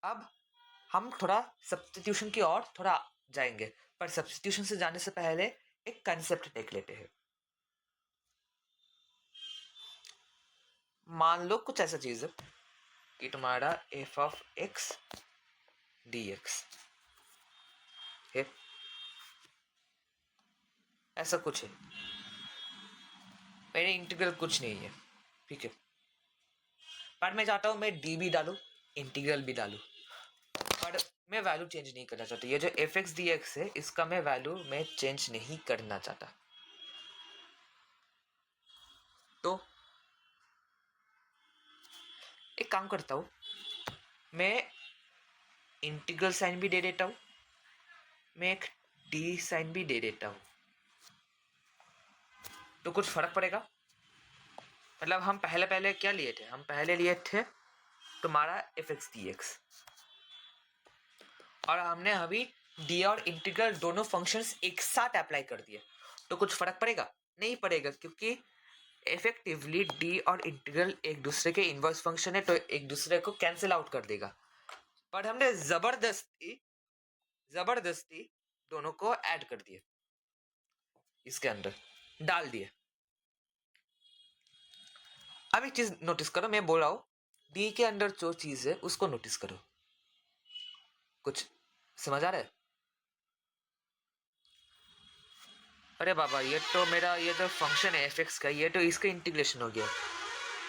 अब हम थोड़ा सब्स्टिट्यूशन की ओर थोड़ा जाएंगे, पर सब्स्टिट्यूशन से जाने से पहले एक कंसेप्ट देख लेते हैं। मान लो कुछ ऐसा चीज है कि तुम्हारा F of x D x है, ऐसा कुछ है, मेरे इंटीग्रल कुछ नहीं है, ठीक है, पर मैं चाहता हूं मैं डी भी डालू, इंटीग्रल भी डालू, पर मैं वैल्यू चेंज नहीं करना चाहता। ये जो एफ एक्स डी एक्स है इसका मैं वैल्यू मैं चेंज नहीं करना चाहता। तो एक काम करता हूं, मैं इंटीग्रल साइन भी दे देता हूं, मैं एक डी साइन भी दे देता हूं, तो कुछ फर्क पड़ेगा? मतलब हम पहले क्या लिए थे, हम पहले लिए थे तुम्हारा एफ एक्स डी एक्स, और हमने अभी डी और इंटीग्रल दोनों फंक्शंस एक साथ अप्लाई कर दिए, तो कुछ फर्क पड़ेगा? नहीं पड़ेगा, क्योंकि इफेक्टिवली डी और इंटीग्रल एक दूसरे के इनवर्स फंक्शन है, तो एक दूसरे को कैंसिल आउट कर देगा। पर हमने जबरदस्ती दोनों को ऐड कर दिए, इसके अंदर डाल दिए। अब एक चीज नोटिस करो, मैं बोल रहा हूं डी के अंदर जो चीज है उसको नोटिस करो, कुछ समझ आ रहा है? अरे बाबा, ये तो फंक्शन है एफ एक्स का, ये तो इसका इंटीग्रेशन हो गया।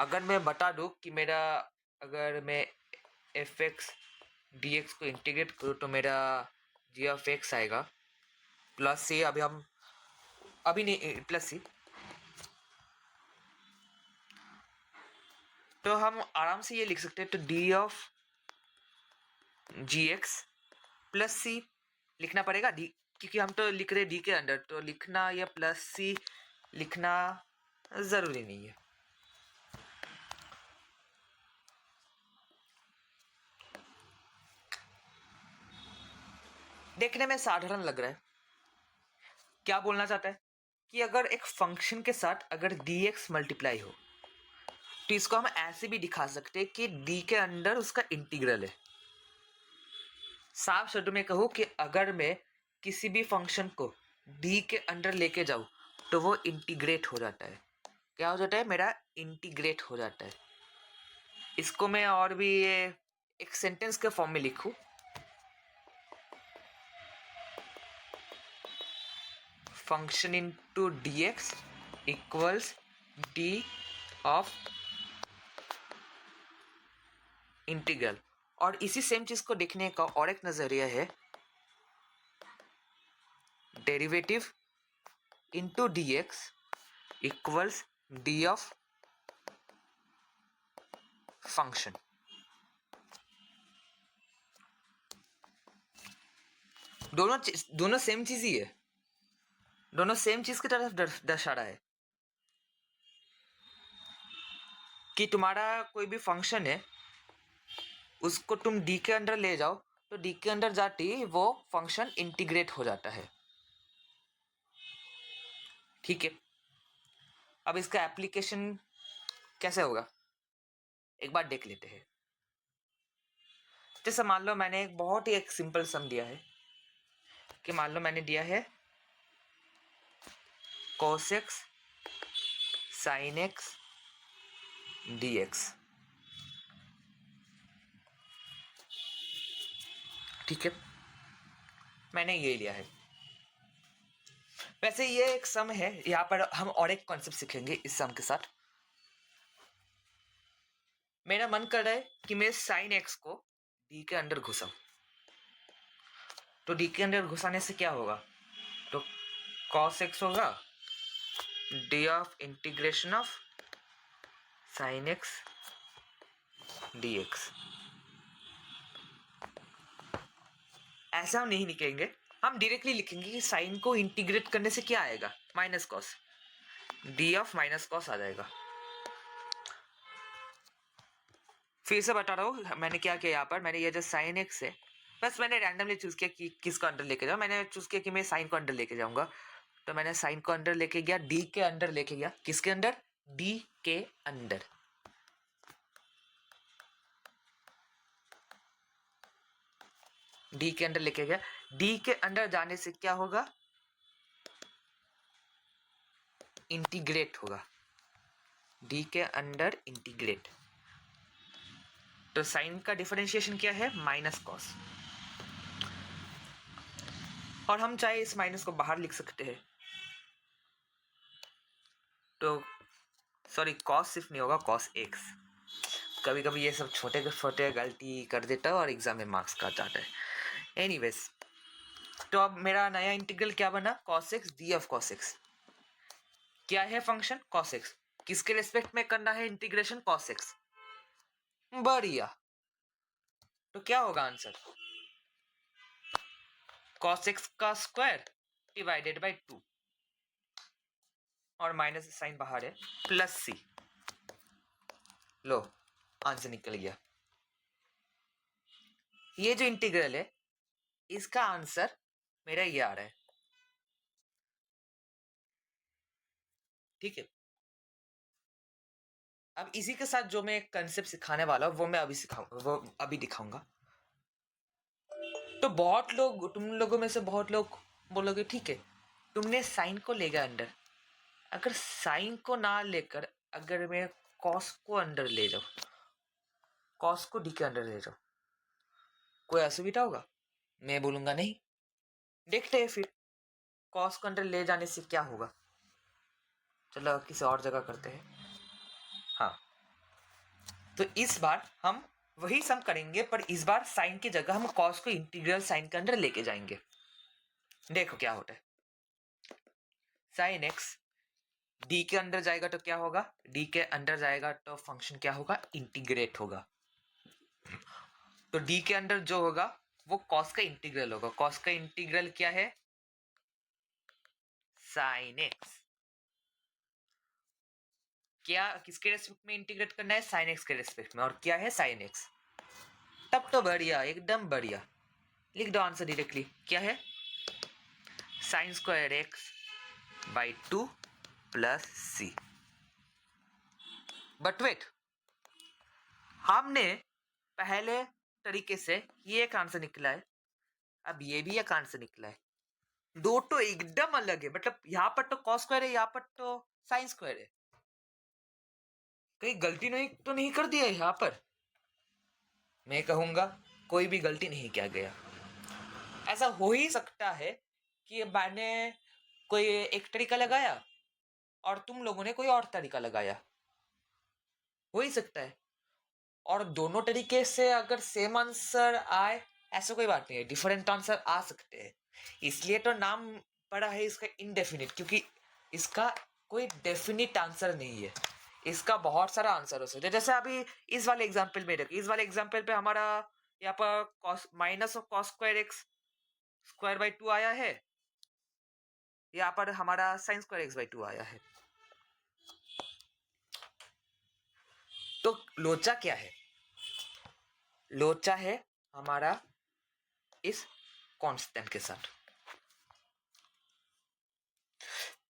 अगर मैं बता दूं कि अगर मैं एफ एक्स डी एक्स को इंटीग्रेट करूँ तो मेरा जी ऑफ एक्स आएगा प्लस सी, अभी नहीं प्लस सी, तो हम आराम से ये लिख सकते हैं, तो D of G X plus C लिखना पड़ेगा, डी, क्योंकि हम तो लिख रहे डी के अंदर, तो लिखना या प्लस सी लिखना जरूरी नहीं है। देखने में साधारण लग रहा है, क्या बोलना चाहता है कि अगर एक फंक्शन के साथ अगर डी एक्स मल्टीप्लाई हो तो इसको हम ऐसे भी दिखा सकते हैं कि डी के अंदर उसका इंटीग्रल है। साफ शब्द में कहूँ कि अगर मैं किसी भी फंक्शन को डी के अंदर लेके जाऊँ तो वो इंटीग्रेट हो जाता है। क्या हो जाता है? मेरा इंटीग्रेट हो जाता है। इसको मैं और भी एक सेंटेंस के फॉर्म में लिखूं, function into D x equals D of integral. और इसी सेम चीज को देखने का और एक नजरिया है derivative into D x equals D of function. दोनों सेम चीज ही है, दोनों सेम चीज की तरफ दर्शा रहा है कि तुम्हारा कोई भी फंक्शन है उसको तुम डी के अंदर ले जाओ तो डी के अंदर जाते ही वो फंक्शन इंटीग्रेट हो जाता है। ठीक है, अब इसका एप्लीकेशन कैसे होगा एक बार देख लेते हैं। जैसे मान लो मैंने एक बहुत ही एक सिंपल सम दिया है कि मान लो मैंने दिया है cos x sin x dx। ठीक है, मैंने ये लिया है। वैसे ये एक सम है, यहां पर हम और एक कॉन्सेप्ट सीखेंगे इस सम के साथ। मेरा मन कर रहा है कि मैं साइन एक्स को डी के अंदर घुसाऊं, तो डी के अंदर घुसाने से क्या होगा, तो cos x होगा D of integration of sine x dx। ऐसा हम नहीं लिखेंगे, हम डायरेक्टली लिखेंगे कि साइन को इंटीग्रेट करने से क्या आएगा, minus cos, D of minus cos आ जाएगा। फिर से बता रहा हूँ मैंने क्या किया, यहाँ पर मैंने ये जो साइन एक्स है बस मैंने रैंडमली चूज किया कि किसको अंडर लेके जाऊँ। मैंने चूज किया कि मैं साइन को अंडर लेके जाऊंगा, तो मैंने साइन को अंडर लेके गया, डी के अंदर लेके गया। किसके अंदर? डी के अंदर। डी के अंदर लेके गया, डी के अंदर जाने से क्या होगा, इंटीग्रेट होगा, डी के अंदर इंटीग्रेट। तो साइन का डिफरेंशिएशन क्या है, माइनस कॉस, और हम चाहे इस माइनस को बाहर लिख सकते हैं। तो सॉरी, कॉस सिर्फ नहीं होगा, कॉस एक्स। कभी कभी ये सब छोटे छोटे गलती कर देता है और एग्जाम में मार्क्स काट जाता है। एनीवेज, तो अब मेरा नया इंटीग्रल क्या बना, cos x D of cos x. क्या है फंक्शन, कॉस एक्स। किसके रेस्पेक्ट में करना है इंटीग्रेशन, कॉस एक्स। बढ़िया। तो क्या होगा आंसर, कॉस एक्स का स्क्वायर डिवाइडेड बाय 2, और माइनस साइन बाहर है, प्लस सी। लो, आंसर निकल गया। ये जो इंटीग्रल है इसका आंसर मेरा ये आ रहा है, ठीक है। अब इसी के साथ जो मैं कंसेप्ट सिखाने वाला हूँ वो मैं अभी दिखाऊंगा। तो बहुत लोग, तुम लोगों में से बहुत लोग बोलोगे ठीक है, तुमने साइन को ले गया अंदर, अगर साइन को ना लेकर अगर मैं कॉस को अंदर ले जाऊं, कॉस को डी के अंदर ले जाऊं, कोई असुविधा होगा? मैं बोलूंगा नहीं। देखते हैं फिर कॉस को अंदर ले जाने से क्या होगा। चलो किसी और जगह करते हैं। हाँ, तो इस बार हम वही सम करेंगे, पर इस बार साइन की जगह हम कॉस को इंटीग्रल साइन के अंदर लेके जाएंगे। देखो क्या होता है, साइन एक्स डी के अंदर जाएगा तो क्या होगा, डी के अंदर जाएगा तो फंक्शन क्या होगा, इंटीग्रेट होगा। तो डी के अंदर जो होगा वो कॉस का इंटीग्रल होगा। कॉस का इंटीग्रल क्या है, साइन एक्स। क्या किसके रेस्पेक्ट में इंटीग्रेट करना है, साइन एक्स के रेस्पेक्ट में, और क्या है साइन एक्स। तब तो बढ़िया, एकदम बढ़िया। लिख दो आंसर डायरेक्टली, क्या है, sine square X by 2 plus C. But wait, हमने पहले तरीके से ये एक आंसर निकला है, अब ये भी एक आंसर निकला है। दो तो एकदम अलग है, मतलब यहां पर तो कॉस स्क्वायर है, यहां पर तो साइन स्क्वायर है। कहीं गलती नहीं तो नहीं कर दिया यहां पर? मैं कहूंगा कोई भी गलती नहीं किया गया। ऐसा हो ही सकता है कि मैंने कोई एक तरीका लगाया और तुम लोगों ने कोई और तरीका लगाया, हो ही सकता है। और दोनों तरीके से अगर सेम आंसर आए, ऐसा कोई बात नहीं है, डिफरेंट आंसर आ सकते हैं। इसलिए तो नाम पड़ा है इसका इनडेफिनिट, क्योंकि इसका कोई डेफिनिट आंसर नहीं है, इसका बहुत सारा आंसर हो सकता है। जैसे अभी इस वाले एग्जाम्पल में देखो, इस वाले एग्जाम्पल पे हमारा यहाँ पर cos minus of cos square x square by 2 आया है, यहाँ पर हमारा साइन स्क्वायर एक्स बाई 2 आया है। तो लोचा क्या है, लोचा है हमारा इस कांस्टेंट के साथ।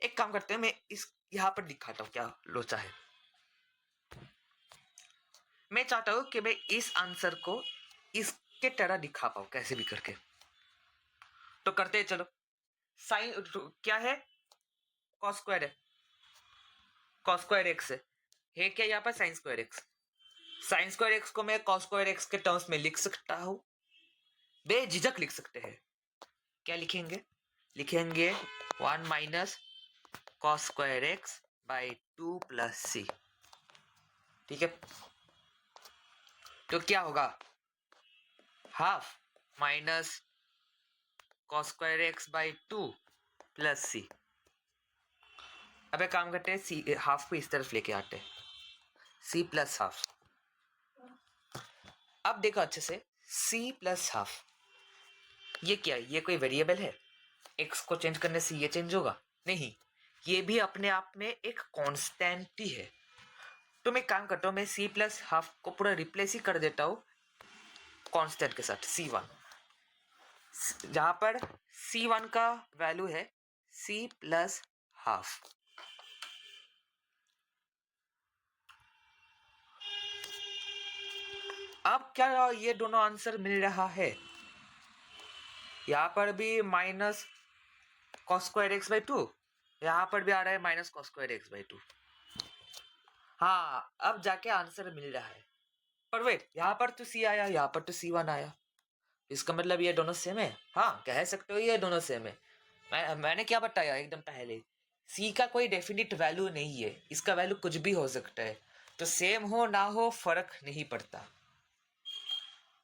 एक काम करते हैं, मैं इस यहां पर दिखाता हूं क्या लोचा है। मैं चाहता हूं कि मैं इस आंसर को इसके तरह दिखा पाऊं कैसे भी करके। तो करते हैं, चलो। साइन क्या है, कॉस स्क्वायर है, कॉस स्क्वायर एक्स है क्या यहाँ पर, sign square x. Sign square x को मैं कॉस स्क्वायर एक्स के टर्म्स में लिख सकता हूं, बेझिझक लिख सकते हैं। क्या लिखेंगे, लिखेंगे 1 minus cos square X by 2 plus C, ठीक है। तो क्या होगा, half minus cos square X by 2 plus C. अब एक काम करते हैं, सी हाफ को इस तरफ लेके आते हैं, सी प्लस हाफ। अब देखो अच्छे से, सी प्लस हाफ, ये क्या है, ये कोई वेरिएबल है, एक्स को चेंज करने से ये चेंज होगा नहीं, ये भी अपने आप में एक कांस्टेंट ही है। तो मैं काम करता हूं, मैं सी प्लस हाफ को पूरा रिप्लेस ही कर देता हूं कांस्टेंट के साथ, C1, जहां पर C1 का वैल्यू है C प्लस हाफ। अब क्या ये दोनों आंसर मिल रहा है, यहाँ पर भी minus cos square X by two, यहाँ पर भी आ रहा है minus cos square X by two. हाँ, अब जाके आंसर मिल रहा है। पर वेट, यहाँ पर तो सी आया, यहाँ पर तो C1 आया, इसका मतलब ये दोनों सेम है। हाँ, कह सकते हो ये दोनों सेम है। मैंने क्या बताया एकदम पहले, C का कोई डेफिनिट वैल्यू नहीं है, इसका वैल्यू कुछ भी हो सकता है, तो सेम हो ना हो फर्क नहीं पड़ता।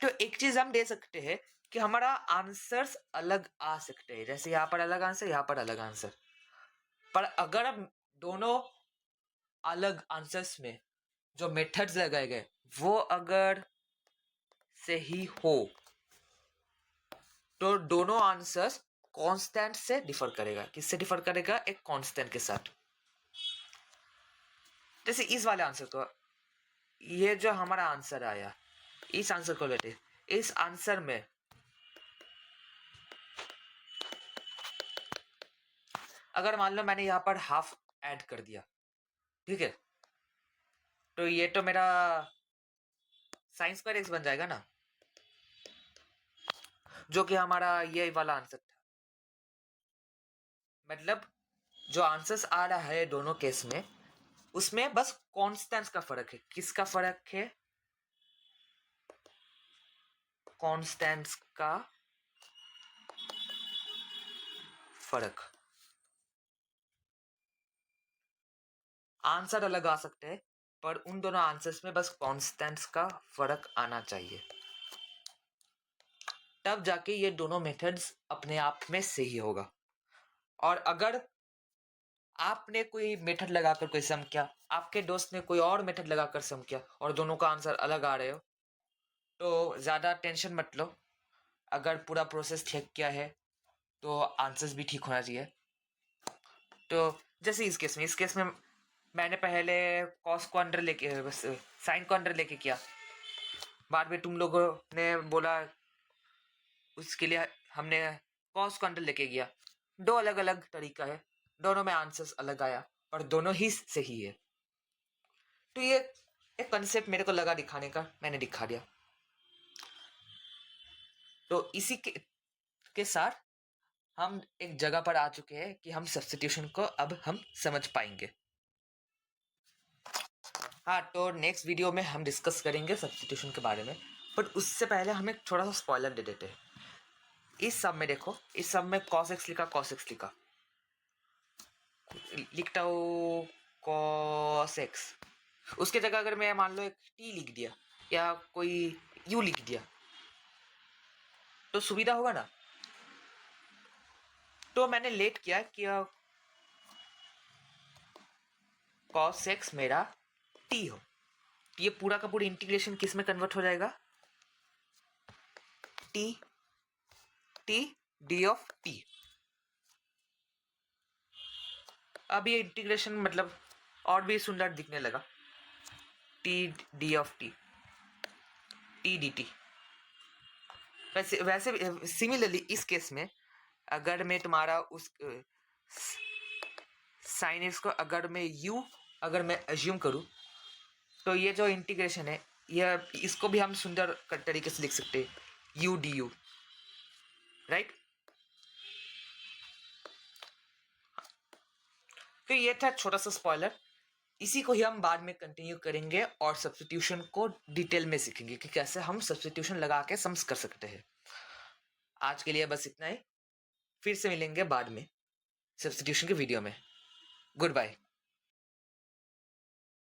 तो एक चीज हम दे सकते हैं कि हमारा आंसर्स अलग आ सकते हैं, जैसे यहाँ पर अलग आंसर, यहाँ पर अलग आंसर। पर अगर हम दोनों अलग आंसर्स में जो मेथड्स लगाए गए वो अगर सही हो तो दोनों आंसर्स कांस्टेंट से डिफर करेगा। किससे डिफर करेगा? एक कांस्टेंट के साथ। जैसे इस वाले आंसर को, ये जो हमारा आंसर आया, इस आंसर को लेते, इस आंसर में अगर मान लो मैंने यहाँ पर हाफ ऐड कर दिया, ठीक है, तो ये तो मेरा साइन स्क्वायर एक्स बन जाएगा ना, जो कि हमारा ये वाला आंसर था। मतलब जो आंसर्स आ रहा है दोनों केस में, उसमें बस कॉन्स्टेंट्स का फर्क है। किसका फर्क है? कॉन्स्टेंट्स का फर्क। आंसर अलग आ सकते हैं, पर उन दोनों आंसर्स में बस कॉन्स्टेंट्स का फर्क आना चाहिए, तब जाके ये दोनों मेथड्स अपने आप में सही होगा। और अगर आपने कोई मेथड लगाकर कोई सम किया, आपके दोस्त ने कोई और मेथड लगाकर सम किया और दोनों का आंसर अलग आ रहे हो, तो ज़्यादा टेंशन मत लो। अगर पूरा प्रोसेस ठीक किया है तो आंसर्स भी ठीक होना चाहिए। तो जैसे इस केस में मैंने पहले कॉस को अंडर लेके, साइन को अंडर लेके किया, बाद में तुम लोगों ने बोला उसके लिए हमने कॉस को अंडर लेके गया। दो अलग अलग तरीका है, दोनों में आंसर्स अलग आया और दोनों ही सही है। तो ये एक कंसेप्ट मेरे को लगा दिखाने का, मैंने दिखा दिया। तो इसी के साथ हम एक जगह पर आ चुके हैं कि हम सब्स्टिट्यूशन को अब हम समझ पाएंगे। हाँ, तो नेक्स्ट वीडियो में हम डिस्कस करेंगे सब्स्टिट्यूशन के बारे में, बट उससे पहले हम एक थोड़ा सा स्पॉइलर दे देते हैं। इस सब में देखो, इस सब में cos x लिखा, cos x लिखता हूँ cos x, उसके जगह अगर मैं मान लो एक t लिख दिया या कोई u लिख दिया तो सुविधा होगा ना। तो मैंने लेट किया कि cos x मेरा t हो, ये पूरा का पूरा इंटीग्रेशन किस में कन्वर्ट हो जाएगा? t d of t। अब ये इंटीग्रेशन मतलब और भी सुंदर दिखने लगा, t d of t, t dt। वैसे सिमिलरली इस केस में अगर मैं तुम्हारा उस साइन एक्स को अगर मैं एज्यूम करूँ, तो ये जो इंटीग्रेशन है, यह इसको भी हम सुंदर तरीके से लिख सकते हैं, u du, राइट। तो ये था छोटा सा स्पॉइलर, इसी को ही हम बाद में कंटिन्यू करेंगे और सब्स्टिट्यूशन को डिटेल में सीखेंगे कि कैसे हम सब्स्टिट्यूशन लगा के सम्स कर सकते हैं। आज के लिए बस इतना ही, फिर से मिलेंगे बाद में सब्स्टिट्यूशन के वीडियो में। Good bye.